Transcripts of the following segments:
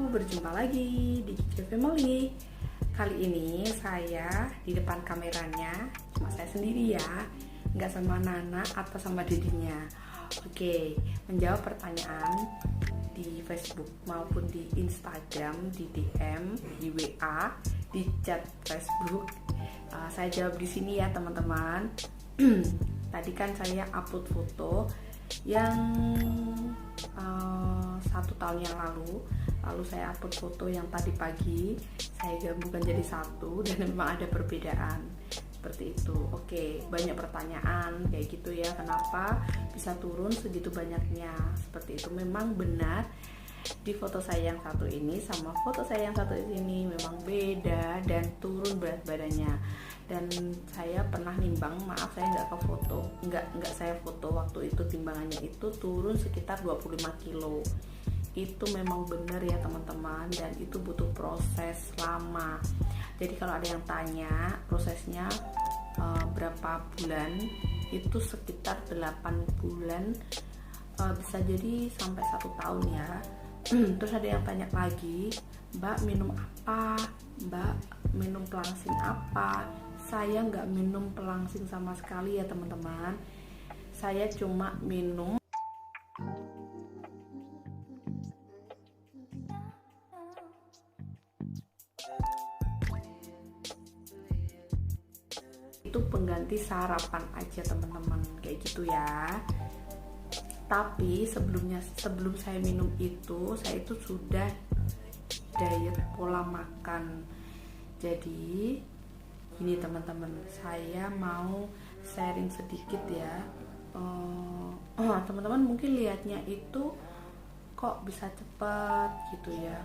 berjumpa lagi di Kiki Family. Kali ini saya di depan kameranya, cuma saya sendiri ya, nggak sama Nana atau sama Dedinya. Oke, menjawab pertanyaan di Facebook maupun di Instagram, di DM, di WA, di chat Facebook. Saya jawab di sini ya teman-teman. Tadi kan saya upload foto yang 1 tahun yang lalu saya upload foto yang tadi pagi, saya gabungkan jadi satu dan memang ada perbedaan seperti itu. Oke, banyak pertanyaan kayak gitu ya, kenapa bisa turun segitu banyaknya seperti itu. Memang benar di foto saya yang satu ini sama foto saya yang satu ini memang beda dan turun berat badannya. Dan saya pernah nimbang, maaf saya nggak ke foto, nggak saya foto waktu itu, timbangannya itu turun sekitar 25 kilo. Itu memang benar ya teman-teman, dan itu butuh proses lama. Jadi kalau ada yang tanya prosesnya berapa bulan, itu sekitar 8 bulan, bisa jadi sampai 1 tahun ya. Terus ada yang tanya lagi, Mbak minum apa? Mbak minum pelangsing apa? Saya nggak minum pelangsing sama sekali ya teman-teman. Saya cuma minum itu pengganti sarapan aja teman-teman, kayak gitu ya. Tapi sebelum saya minum itu, saya itu sudah diet pola makan. Jadi ini teman-teman, saya mau sharing sedikit ya. Teman-teman mungkin lihatnya itu kok bisa cepet gitu ya.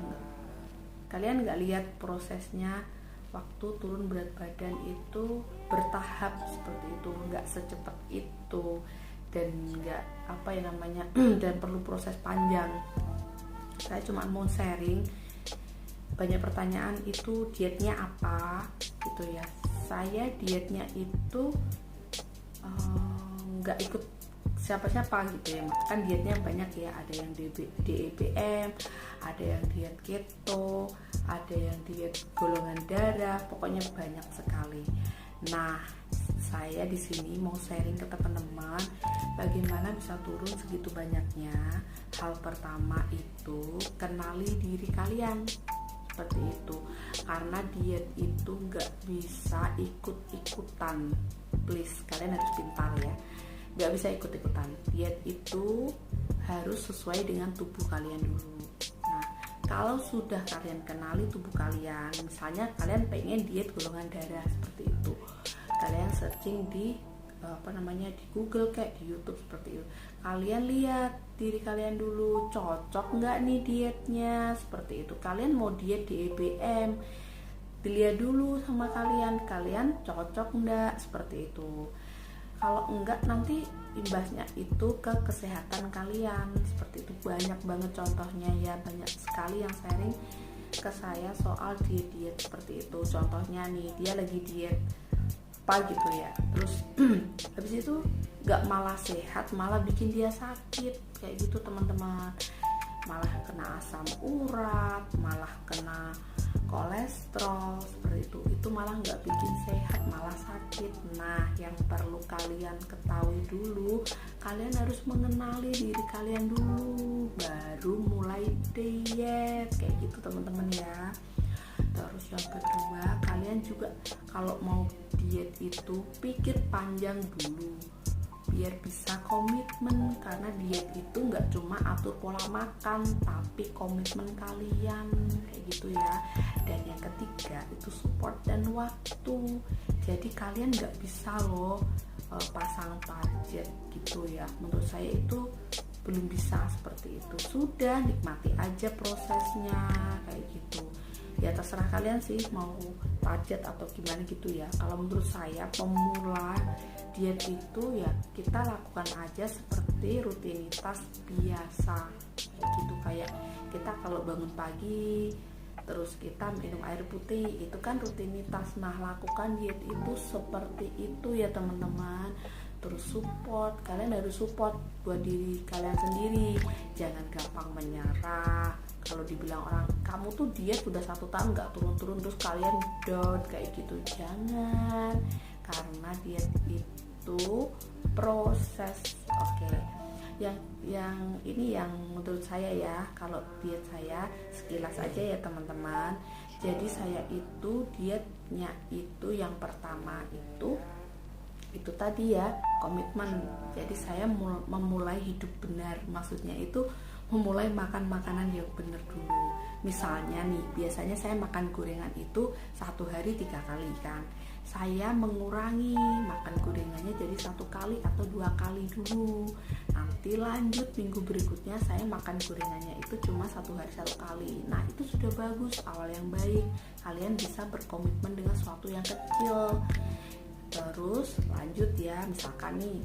Kalian nggak lihat prosesnya waktu turun berat badan itu bertahap seperti itu, nggak secepat itu, dan nggak dan perlu proses panjang. Saya cuma mau sharing. Banyak pertanyaan itu dietnya apa gitu ya. Saya dietnya itu nggak ikut siapa-siapa gitu ya. Kan dietnya banyak ya, ada yang DEBM, ada yang diet keto, ada yang diet golongan darah, pokoknya banyak sekali. Nah, saya di sini mau sharing ke teman-teman bagaimana bisa turun segitu banyaknya. Hal pertama itu kenali diri kalian. Seperti itu, karena diet itu nggak bisa ikut-ikutan. Please, kalian harus pintar ya, nggak bisa ikut-ikutan. Diet itu harus sesuai dengan tubuh kalian dulu. Nah, kalau sudah kalian kenali tubuh kalian, misalnya kalian pengen diet golongan darah seperti itu, kalian searching di di Google kayak di YouTube seperti itu. Kalian lihat diri kalian dulu, cocok nggak nih dietnya seperti itu. Kalian mau diet di EBM, dilihat dulu sama kalian cocok nggak seperti itu. Kalau enggak, nanti imbasnya itu ke kesehatan kalian seperti itu. Banyak banget contohnya ya, banyak sekali yang sharing ke saya soal diet seperti itu. Contohnya nih, dia lagi diet apa gitu ya, terus habis itu gak malah sehat, malah bikin dia sakit kayak gitu teman-teman. Malah kena asam urat, malah kena kolesterol seperti itu malah gak bikin sehat, malah sakit. Nah, yang perlu kalian ketahui dulu, kalian harus mengenali diri kalian dulu, baru mulai diet kayak gitu teman-teman ya. Terus yang kedua, kalian juga kalau mau diet itu pikir panjang dulu biar bisa komitmen, karena diet itu nggak cuma atur pola makan tapi komitmen kalian kayak gitu ya. Dan yang ketiga itu support dan waktu. Jadi kalian nggak bisa loh pasang target gitu ya. Menurut saya itu belum bisa seperti itu. Sudah, nikmati aja prosesnya kayak gitu ya. Terserah kalian sih mau target atau gimana gitu ya. Kalau menurut saya pemula diet itu ya kita lakukan aja seperti rutinitas biasa kayak gitu. Kayak kita kalau bangun pagi terus kita minum air putih, itu kan rutinitas. Nah, lakukan diet itu seperti itu ya teman-teman. Terus support, kalian harus support buat diri kalian sendiri, jangan gampang menyerah kalau dibilang orang kamu tuh diet sudah 1 tahun nggak turun-turun terus kalian down kayak gitu, jangan, karena diet itu proses. Oke. Yang ini yang menurut saya ya, kalau diet saya sekilas aja ya teman-teman. Jadi saya itu dietnya itu yang pertama itu tadi ya, komitmen. Jadi saya memulai hidup benar, maksudnya itu memulai makan makanan yang benar dulu. Misalnya nih, biasanya saya makan gorengan itu 1 hari 3 kali kan. Saya mengurangi makan gorengannya jadi 1 kali atau 2 kali dulu. Nanti lanjut minggu berikutnya saya makan gorengannya itu cuma 1 hari 1 kali. Nah itu sudah bagus, awal yang baik. Kalian bisa berkomitmen dengan sesuatu yang kecil. Terus lanjut ya, misalkan nih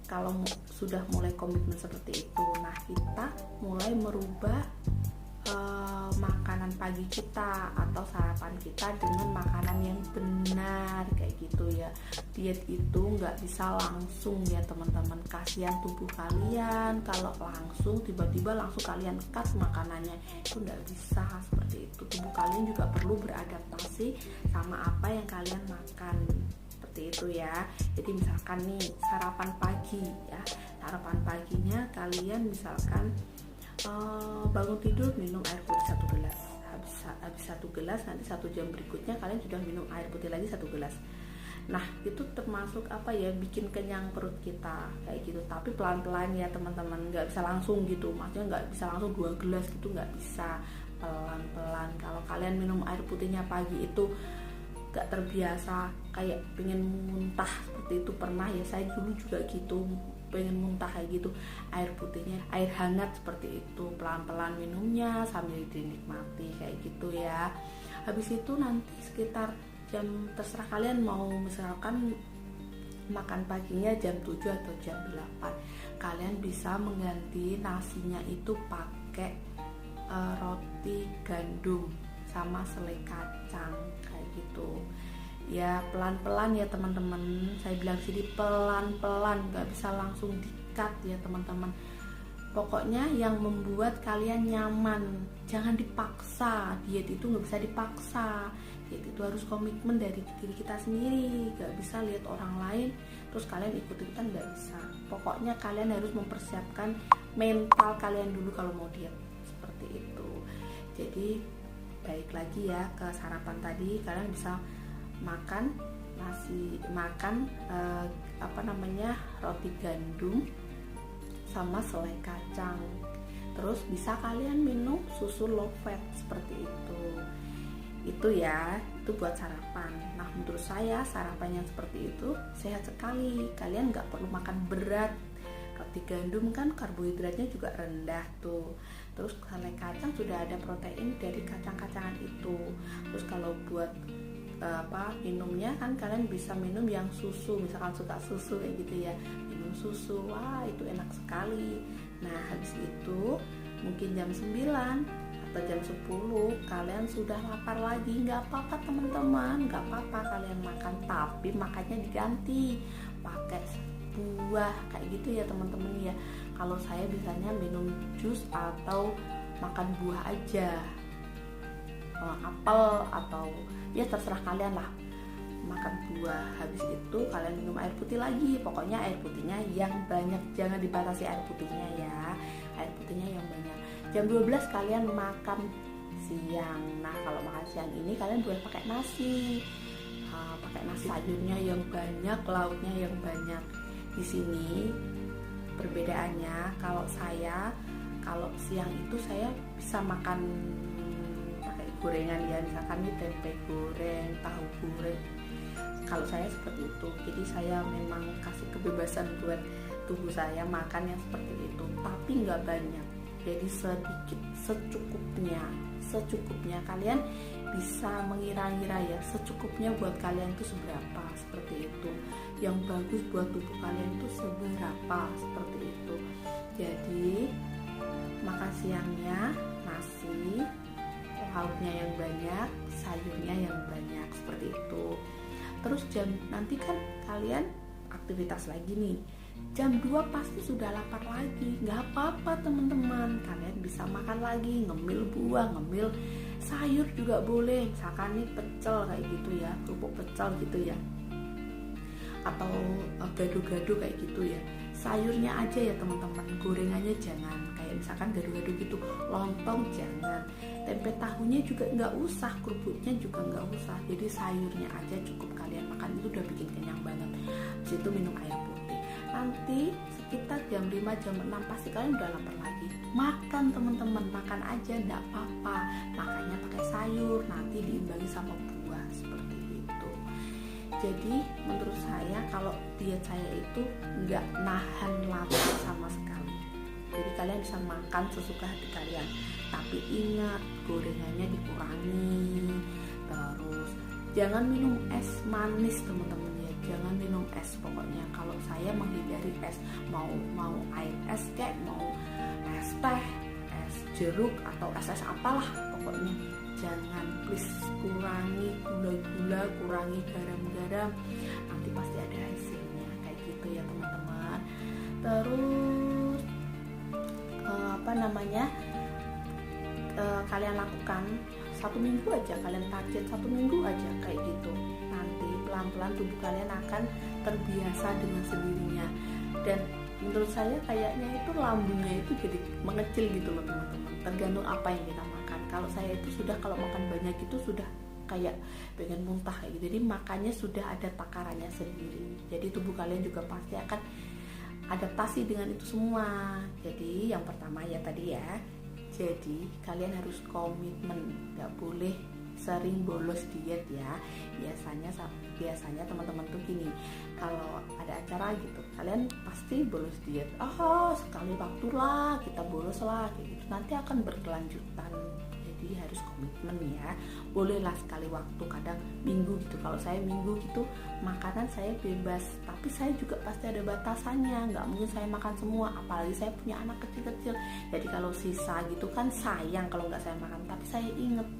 kalau sudah mulai komitmen seperti itu, nah kita mulai merubah makanan pagi kita atau sarapan kita dengan makanan yang benar kayak gitu ya. Diet itu nggak bisa langsung ya teman-teman, kasihan tubuh kalian kalau langsung tiba-tiba langsung kalian cut makanannya, itu nggak bisa seperti itu. Tubuh kalian juga perlu beradaptasi sama apa yang kalian makan, seperti itu ya. Jadi misalkan nih sarapan pagi ya, sarapan paginya kalian misalkan bangun tidur minum air putih 1 gelas, habis 1 gelas nanti 1 jam berikutnya kalian sudah minum air putih lagi 1 gelas. Nah itu termasuk apa ya, bikin kenyang perut kita kayak gitu. Tapi pelan-pelan ya teman-teman, nggak bisa langsung gitu, maksudnya nggak bisa langsung 2 gelas gitu, nggak bisa, pelan-pelan. Kalau kalian minum air putihnya pagi itu gak terbiasa kayak pengen muntah seperti itu, pernah ya saya dulu juga gitu, pengen muntah kayak gitu, air putihnya air hangat seperti itu, pelan-pelan minumnya sambil dinikmati kayak gitu ya. Habis itu nanti sekitar jam, terserah kalian mau misalkan makan paginya jam 7 atau jam 8, kalian bisa mengganti nasinya itu pakai roti gandum sama selai kacang kayak gitu ya. Pelan-pelan ya teman-teman, saya bilang sini pelan-pelan, nggak bisa langsung di-cut ya teman-teman. Pokoknya yang membuat kalian nyaman, jangan dipaksa. Diet itu nggak bisa dipaksa, diet itu harus komitmen dari diri kita sendiri, nggak bisa lihat orang lain terus kalian ikut-ikutan, nggak bisa. Pokoknya kalian harus mempersiapkan mental kalian dulu kalau mau diet, seperti itu. Jadi baik lagi ya ke sarapan tadi, kalian bisa makan roti gandum sama selai kacang. Terus bisa kalian minum susu low fat seperti itu ya, itu buat sarapan. Nah menurut saya sarapan yang seperti itu sehat sekali, kalian nggak perlu makan berat. Roti gandum kan karbohidratnya juga rendah tuh. Terus selai kacang sudah ada protein dari kacang-kacangan itu. Terus kalau buat minumnya kan kalian bisa minum yang susu, misalkan suka susu kayak gitu ya, minum susu, wah itu enak sekali. Nah habis itu mungkin jam 9 atau jam 10 kalian sudah lapar lagi, nggak apa-apa teman-teman, nggak apa-apa kalian makan, tapi makannya diganti pakai buah kayak gitu ya teman-teman ya. Kalau saya biasanya minum jus atau makan buah aja, apel atau ya terserah kalian lah, makan buah. Habis itu kalian minum air putih lagi, pokoknya air putihnya yang banyak, jangan dibatasi air putihnya ya, air putihnya yang banyak. Jam 12 kalian makan siang. Nah kalau makan siang ini kalian boleh pakai nasi, sayurnya yang banyak, lauknya yang banyak. Di sini perbedaannya, kalau siang itu saya bisa makan pakai gorengan ya, misalkan nih tempe goreng, tahu goreng. Kalau saya seperti itu, jadi saya memang kasih kebebasan buat tubuh saya makan yang seperti itu, tapi nggak banyak, jadi sedikit, secukupnya. Kalian bisa mengira-ngira ya, secukupnya buat kalian itu seberapa, seperti itu. Yang bagus buat tubuh kalian itu seberapa, seperti itu. Jadi makan siangnya nasi, lauknya yang banyak, sayurnya yang banyak, seperti itu. Terus nanti kan kalian aktivitas lagi nih, jam 2 pasti sudah lapar lagi. Nggak apa-apa teman-teman, kalian bisa makan lagi, ngemil buah, ngemil sayur juga boleh, misalkan nih pecel kayak gitu ya, kerupuk pecel gitu ya, atau gado-gado kayak gitu ya. Sayurnya aja ya teman-teman, gorengannya jangan, kayak misalkan gado-gado gitu, lontong jangan, tempe tahunya juga nggak usah, kerupuknya juga nggak usah. Jadi sayurnya aja cukup kalian makan, itu udah bikin kenyang banget. Habis itu minum air putih. Nanti sekitar jam 5, jam 6 pasti kalian udah lapar lagi. Makan teman-teman, makan aja nggak apa-apa. Makannya pakai sayur, nanti diimbangi sama buah seperti itu. Jadi menurut saya kalau diet saya itu nggak nahan lapar sama sekali. Jadi kalian bisa makan sesuka hati kalian, tapi ingat gorengannya dikurangi. Terus jangan minum es manis teman-teman ya, jangan minum es. Pokoknya kalau saya menghindari es, mau air es kayak mau es teh, es jeruk atau es apalah, pokoknya jangan, please kurangi gula-gula, kurangi garam-garam, nanti pasti ada hasilnya kayak gitu ya teman-teman. Terus kalian lakukan 1 minggu aja, kalian target 1 minggu aja kayak gitu, nanti pelan-pelan tubuh kalian akan terbiasa dengan sendirinya. Dan menurut saya kayaknya itu lambungnya itu jadi mengecil gitu loh teman-teman, tergantung apa yang kita makan. Kalau saya itu sudah, kalau makan banyak itu sudah kayak pengen muntah kayak gitu, jadi makannya sudah ada takarannya sendiri. Jadi tubuh kalian juga pasti akan adaptasi dengan itu semua. Jadi yang pertama ya tadi ya, jadi kalian harus komitmen, nggak boleh sering bolos diet ya. Biasanya teman-teman tuh gini, kalau ada acara gitu kalian pasti bolos diet, sekali waktu lah kita bolos lah kayak gitu, nanti akan berkelanjutan. Jadi harus komitmen ya, bolehlah sekali waktu, kadang minggu gitu. Kalau saya minggu gitu makanan saya bebas, tapi saya juga pasti ada batasannya, nggak mungkin saya makan semua, apalagi saya punya anak kecil-kecil. Jadi kalau sisa gitu kan sayang kalau nggak saya makan, tapi saya inget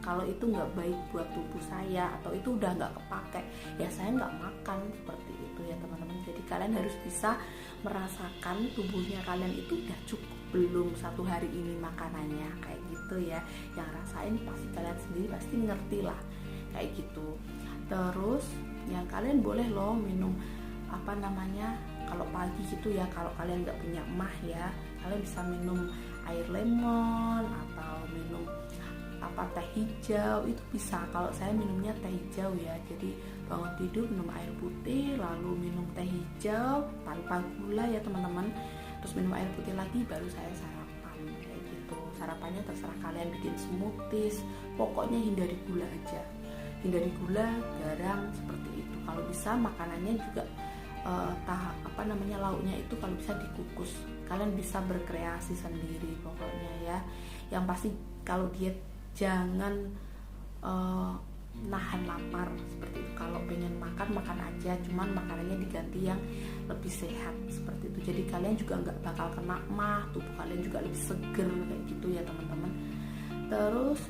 kalau itu nggak baik buat tubuh saya atau itu udah nggak kepake, ya saya nggak makan seperti itu ya teman-teman. Jadi kalian harus bisa merasakan tubuhnya kalian itu udah cukup belum 1 hari ini makanannya kayak gitu ya. Yang rasain pasti kalian sendiri pasti ngerti lah kayak gitu. Terus yang kalian boleh loh minum kalau pagi gitu ya, kalau kalian nggak punya emah ya, kalian bisa minum air lemon atau minum teh hijau, itu bisa. Kalau saya minumnya teh hijau ya, jadi bangun tidur minum air putih lalu minum teh hijau tanpa gula ya teman-teman, terus minum air putih lagi baru saya sarapan kayak gitu. Sarapannya terserah kalian, bikin smoothies, pokoknya hindari gula aja, hindari gula, garam seperti itu. Kalau bisa makanannya juga lauknya itu kalau bisa dikukus. Kalian bisa berkreasi sendiri pokoknya ya. Yang pasti kalau diet jangan nahan lapar seperti itu. Kalau pengen makan aja, cuman makanannya diganti yang lebih sehat seperti itu. Jadi kalian juga nggak bakal kena mah, tubuh kalian juga lebih seger kayak gitu ya teman-teman. Terus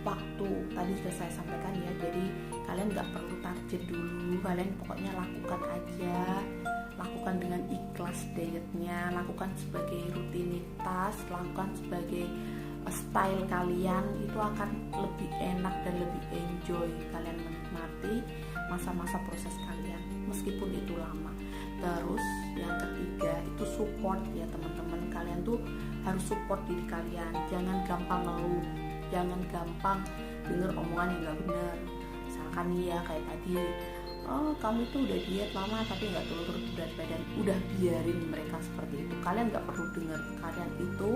waktu tadi sudah saya sampaikan ya, jadi kalian nggak perlu target dulu, kalian pokoknya lakukan aja, lakukan dengan ikhlas dietnya, lakukan sebagai rutinitas, lakukan sebagai style kalian, itu akan lebih enak dan lebih enjoy kalian menikmati masa-masa proses kalian meskipun itu lama. Terus yang ketiga itu support ya teman-teman, kalian tuh harus support diri kalian, jangan gampang ngeluh, jangan gampang denger omongan yang gak benar. Misalkan nih ya kayak tadi, kamu tuh udah diet lama tapi gak turun berat badan, udah biarin mereka seperti itu, kalian gak perlu denger. Kalian itu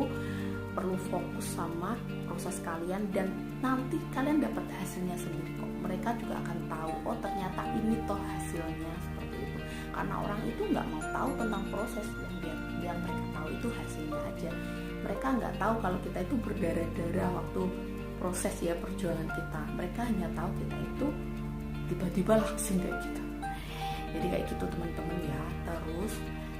perlu fokus sama proses kalian dan nanti kalian dapat hasilnya sendiri kok. Mereka juga akan tahu, ternyata ini toh hasilnya seperti itu. Karena orang itu nggak mau tahu tentang proses, yang mereka tahu itu hasilnya aja. Mereka nggak tahu kalau kita itu berdarah-darah waktu proses ya perjuangan kita. Mereka hanya tahu kita itu tiba-tiba langsing kayak gitu. Jadi kayak gitu teman-teman ya. Terus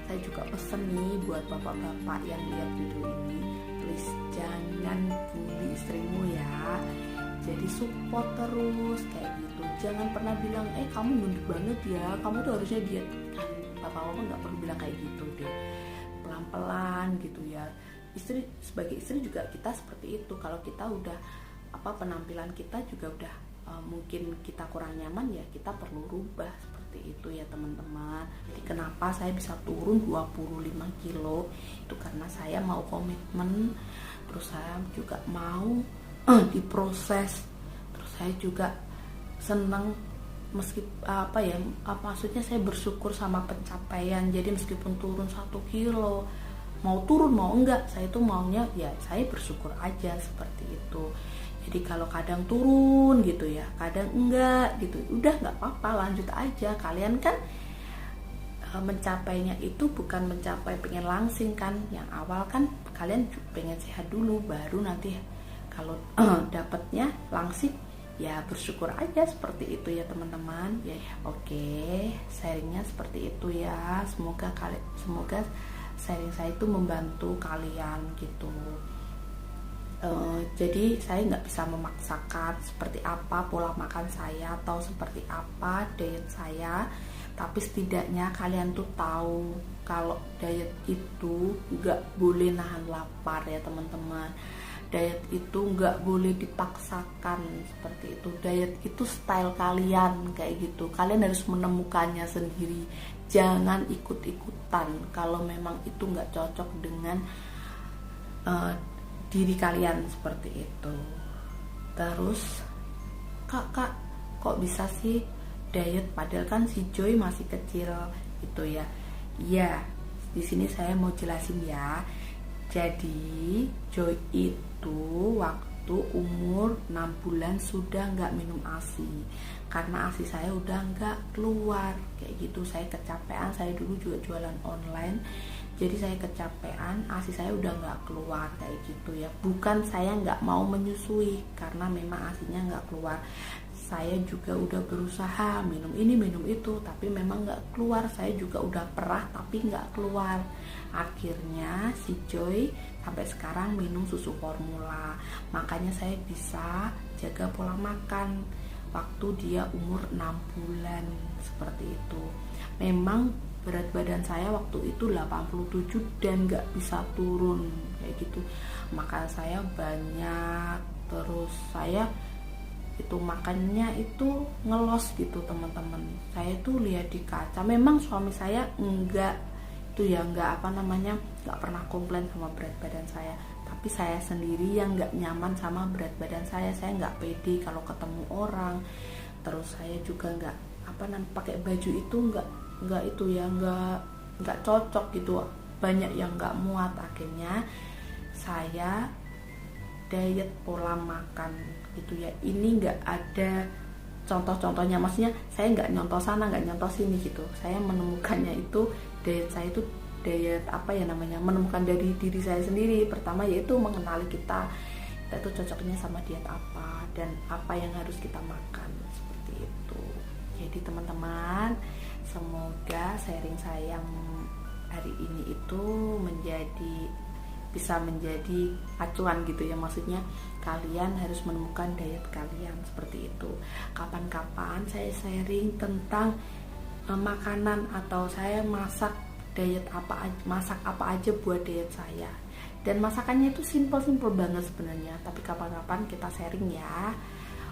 saya juga pesen nih buat bapak-bapak yang lihat video ini, please jangan bully istrimu ya. Jadi support terus kayak gitu. Jangan pernah bilang kamu gendut banget ya, kamu tuh harusnya diet. Kan papa nggak perlu bilang kayak gitu deh, pelan-pelan gitu ya. Istri, sebagai istri juga kita seperti itu. Kalau kita udah penampilan kita juga udah mungkin kita kurang nyaman, ya kita perlu rubah seperti itu ya teman-teman. Jadi kenapa saya bisa turun 25 kilo itu karena saya mau komitmen, terus saya juga mau diproses, terus saya juga senang meski maksudnya saya bersyukur sama pencapaian. Jadi meskipun turun 1 kilo, mau turun mau enggak, saya tuh maunya ya saya bersyukur aja seperti itu. Jadi kalau kadang turun gitu ya, kadang enggak gitu, udah nggak apa-apa, lanjut aja. Kalian kan mencapainya itu bukan mencapai pengen langsing kan. Yang awal kan kalian pengen sehat dulu, baru nanti kalau dapatnya langsing ya bersyukur aja seperti itu ya teman-teman. Ya oke, sharingnya seperti itu ya. Semoga sharing saya itu membantu kalian gitu. Jadi saya nggak bisa memaksakan seperti apa pola makan saya atau seperti apa diet saya, tapi setidaknya kalian tuh tahu kalau diet itu nggak boleh nahan lapar ya teman-teman. Diet itu nggak boleh dipaksakan seperti itu. Diet itu style kalian kayak gitu. Kalian harus menemukannya sendiri. Jangan ikut-ikutan kalau memang itu nggak cocok dengan diri kalian seperti itu. Terus kak kok bisa sih diet padahal kan si Joy masih kecil itu ya. Ya, di sini saya mau jelasin ya. Jadi Joy itu waktu umur 6 bulan sudah nggak minum ASI karena ASI saya udah nggak keluar kayak gitu. Saya kecapean, saya dulu juga jualan online, jadi saya kecapean, ASI saya udah nggak keluar kayak gitu ya. Bukan saya nggak mau menyusui, karena memang ASInya nggak keluar. Saya juga udah berusaha minum ini minum itu, tapi memang nggak keluar. Saya juga udah perah tapi nggak keluar. Akhirnya si Joy sampai sekarang minum susu formula. Makanya saya bisa jaga pola makan waktu dia umur 6 bulan seperti itu. Memang berat badan saya waktu itu 87 dan gak bisa turun kayak gitu. Makan saya banyak, terus saya itu makannya itu ngelos gitu teman-teman. Saya tuh lihat di kaca, memang suami saya enggak pernah komplain sama berat badan saya, tapi saya sendiri yang nggak nyaman sama berat badan saya nggak pede kalau ketemu orang. Terus saya juga nggak pakai baju itu nggak cocok gitu, banyak yang nggak muat. Akhirnya saya diet pola makan gitu ya. Ini nggak ada contoh-contohnya, maksudnya saya nggak nyontoh sana nggak nyontoh sini gitu. Saya menemukannya itu diet saya itu diet menemukan dari diri saya sendiri. Pertama yaitu mengenali kita itu cocoknya sama diet apa dan apa yang harus kita makan seperti itu. Jadi teman-teman, semoga sharing saya hari ini itu bisa menjadi acuan gitu ya. Maksudnya kalian harus menemukan diet kalian seperti itu. Kapan-kapan saya sharing tentang makanan, atau saya masak apa aja buat diet saya. Dan masakannya itu simple banget sebenarnya, tapi kapan-kapan kita sharing ya.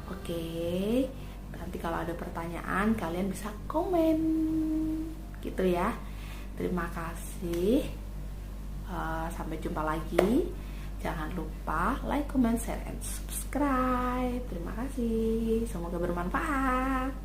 Oke. Nanti kalau ada pertanyaan kalian bisa komen gitu ya. Terima kasih. Sampai jumpa lagi. Jangan lupa like, comment, share, and subscribe. Terima kasih. Semoga bermanfaat.